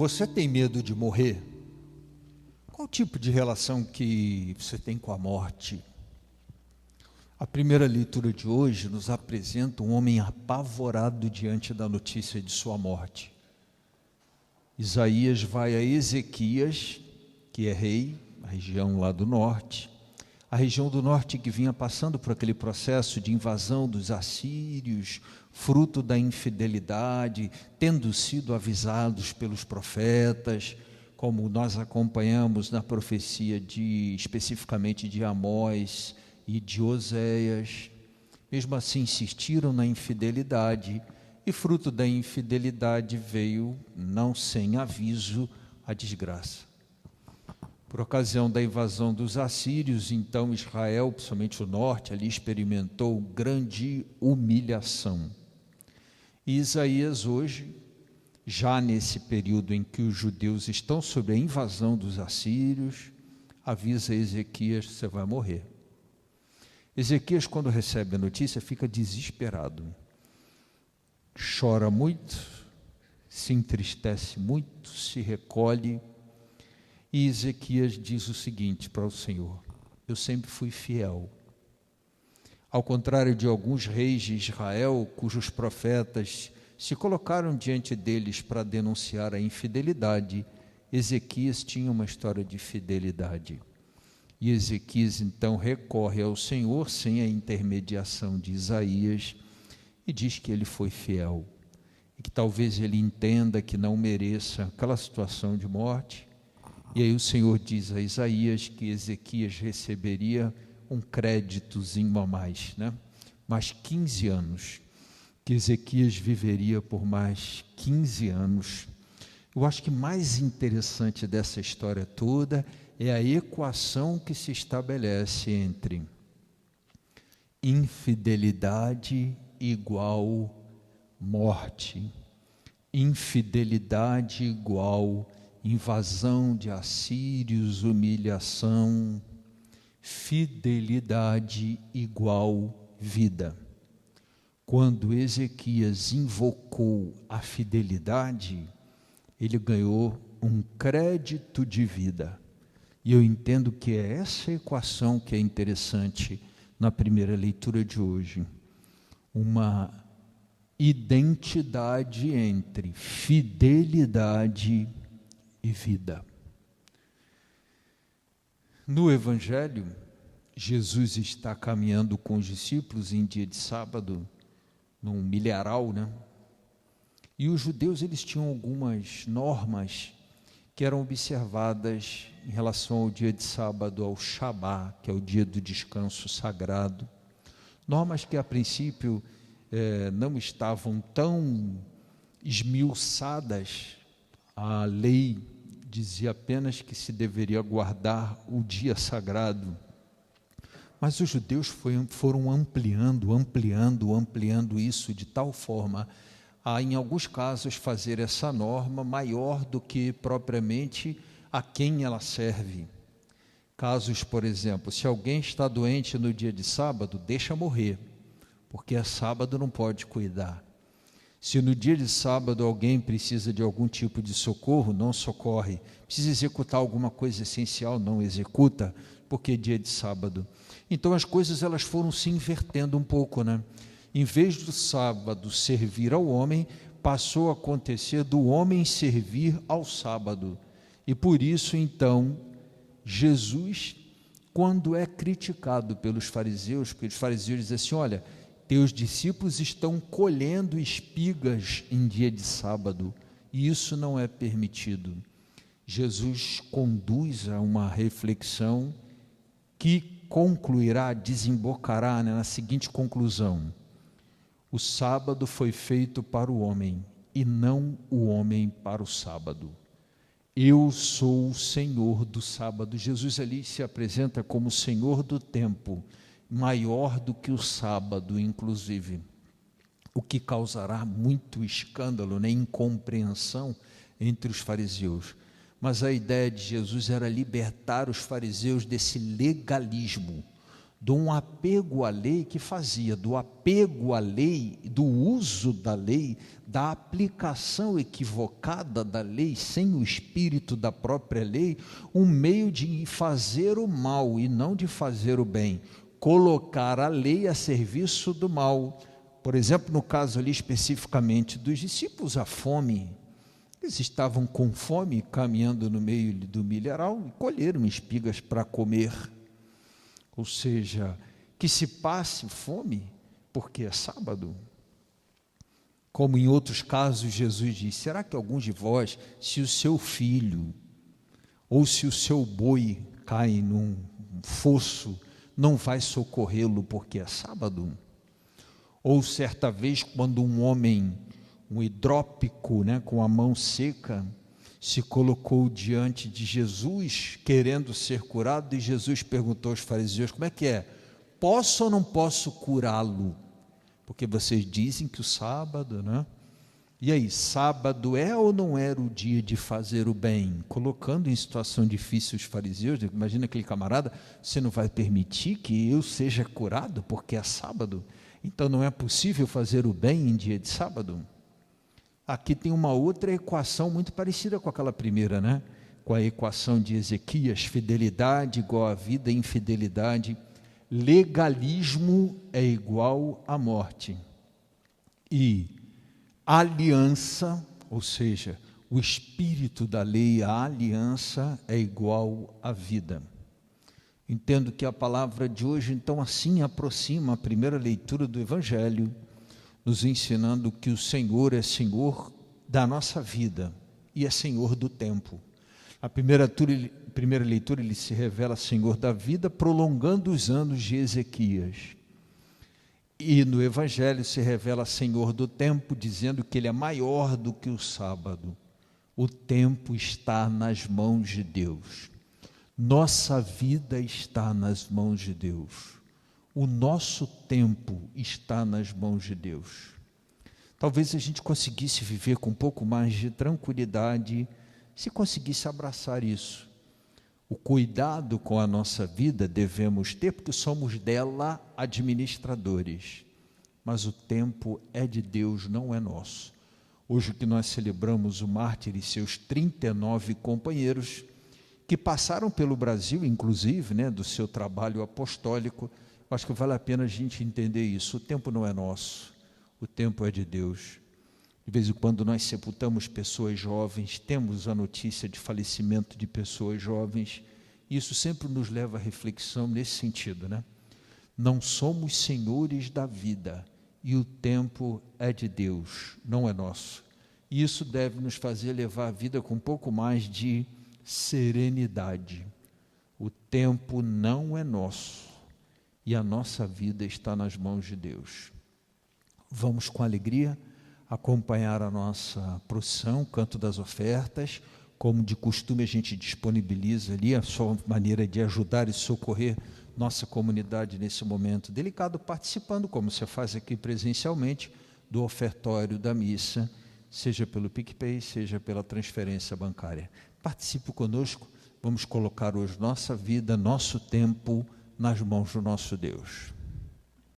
Você tem medo de morrer? Qual tipo de relação que você tem com a morte? A primeira leitura de hoje nos apresenta um homem apavorado diante da notícia de sua morte. Isaías vai a Ezequias, que é rei, a região lá do norte, a região do norte que vinha passando por aquele processo de invasão dos assírios, fruto da infidelidade, tendo sido avisados pelos profetas, como nós acompanhamos na profecia especificamente de Amós e de Oséias. Mesmo assim insistiram na infidelidade, e fruto da infidelidade veio, não sem aviso, a desgraça. Por ocasião da invasão dos assírios, então Israel, principalmente o norte, ali experimentou grande humilhação. E Isaías hoje, já nesse período em que os judeus estão sob a invasão dos assírios, avisa Ezequias: você vai morrer. Ezequias, quando recebe a notícia, fica desesperado. Chora muito, se entristece muito, se recolhe. E Ezequias diz o seguinte para o Senhor: eu sempre fui fiel. Ao contrário de alguns reis de Israel, cujos profetas se colocaram diante deles para denunciar a infidelidade, Ezequias tinha uma história de fidelidade. E Ezequias então recorre ao Senhor sem a intermediação de Isaías e diz que ele foi fiel e que talvez ele entenda que não mereça aquela situação de morte. E aí o Senhor diz a Isaías que Ezequias receberia um créditozinho a mais, mais 15 anos, que Ezequias viveria por mais 15 anos. Eu acho que mais interessante dessa história toda é a equação que se estabelece entre infidelidade igual morte, infidelidade igual invasão de assírios, humilhação, fidelidade igual vida. Quando Ezequias invocou a fidelidade, ele ganhou um crédito de vida. E eu entendo que é essa equação que é interessante na primeira leitura de hoje. Uma identidade entre fidelidade e vida. No Evangelho, Jesus está caminhando com os discípulos em dia de sábado, num milharal, E os judeus, eles tinham algumas normas que eram observadas em relação ao dia de sábado, ao Shabá, que é o dia do descanso sagrado. Normas que a princípio não estavam tão esmiuçadas. A lei dizia apenas que se deveria guardar o dia sagrado. Mas os judeus foram ampliando isso de tal forma a, em alguns casos, fazer essa norma maior do que propriamente a quem ela serve. Casos, por exemplo, se alguém está doente no dia de sábado, deixa morrer, porque é sábado, não pode cuidar. Se no dia de sábado alguém precisa de algum tipo de socorro, não socorre. Precisa executar alguma coisa essencial, não executa, porque é dia de sábado. Então as coisas elas foram se invertendo um pouco, Em vez do sábado servir ao homem, passou a acontecer do homem servir ao sábado. E por isso, então, Jesus, quando é criticado pelos fariseus, porque os fariseus dizem assim: olha, teus discípulos estão colhendo espigas em dia de sábado, e isso não é permitido. Jesus conduz a uma reflexão que concluirá, desembocará na seguinte conclusão: o sábado foi feito para o homem, e não o homem para o sábado. Eu sou o Senhor do sábado. Jesus ali se apresenta como Senhor do tempo, maior do que o sábado, inclusive, o que causará muito escândalo, incompreensão entre os fariseus. Mas a ideia de Jesus era libertar os fariseus desse legalismo. de um apego à lei que fazia do apego à lei, do uso da lei, da aplicação equivocada da lei, sem o espírito da própria lei, um meio de fazer o mal e não de fazer o bem, colocar a lei a serviço do mal. Por exemplo, no caso ali especificamente dos discípulos, a fome. Eles estavam com fome, caminhando no meio do milharal e colheram espigas para comer. Ou seja, que se passe fome, porque é sábado. Como em outros casos Jesus diz, será que alguns de vós, se o seu filho, ou se o seu boi cai num fosso, não vai socorrê-lo porque é sábado? Ou certa vez, quando um homem, um hidrópico, com a mão seca, se colocou diante de Jesus, querendo ser curado, e Jesus perguntou aos fariseus, como é que é? Posso ou não posso curá-lo? Porque vocês dizem que o sábado, E aí, sábado é ou não era o dia de fazer o bem? Colocando em situação difícil os fariseus, imagina aquele camarada, você não vai permitir que eu seja curado porque é sábado? Então não é possível fazer o bem em dia de sábado? Aqui tem uma outra equação muito parecida com aquela primeira, com a equação de Ezequias, fidelidade igual a vida, infidelidade, legalismo é igual à morte. E aliança, ou seja, o espírito da lei, a aliança é igual à vida. Entendo que a palavra de hoje, então, assim aproxima a primeira leitura do Evangelho, nos ensinando que o Senhor é Senhor da nossa vida e é Senhor do tempo. A primeira leitura, ele se revela Senhor da vida, prolongando os anos de Ezequias. E no Evangelho se revela Senhor do tempo, dizendo que Ele é maior do que o sábado. O tempo está nas mãos de Deus. Nossa vida está nas mãos de Deus. O nosso tempo está nas mãos de Deus. Talvez a gente conseguisse viver com um pouco mais de tranquilidade, se conseguisse abraçar isso. O cuidado com a nossa vida devemos ter, porque somos dela administradores. Mas o tempo é de Deus, não é nosso. Hoje que nós celebramos o mártir e seus 39 companheiros, que passaram pelo Brasil, inclusive, do seu trabalho apostólico, acho que vale a pena a gente entender isso. O tempo não é nosso, o tempo é de Deus. De vez em quando nós sepultamos pessoas jovens, temos a notícia de falecimento de pessoas jovens, e isso sempre nos leva à reflexão nesse sentido, Não somos senhores da vida, e o tempo é de Deus, não é nosso. E isso deve nos fazer levar a vida com um pouco mais de serenidade. O tempo não é nosso, e a nossa vida está nas mãos de Deus. Vamos com alegria acompanhar a nossa procissão, canto das ofertas. Como de costume a gente disponibiliza ali a sua maneira de ajudar e socorrer nossa comunidade nesse momento delicado, participando, como você faz aqui presencialmente, do ofertório da missa, seja pelo PicPay, seja pela transferência bancária. Participe conosco, vamos colocar hoje nossa vida, nosso tempo nas mãos do nosso Deus.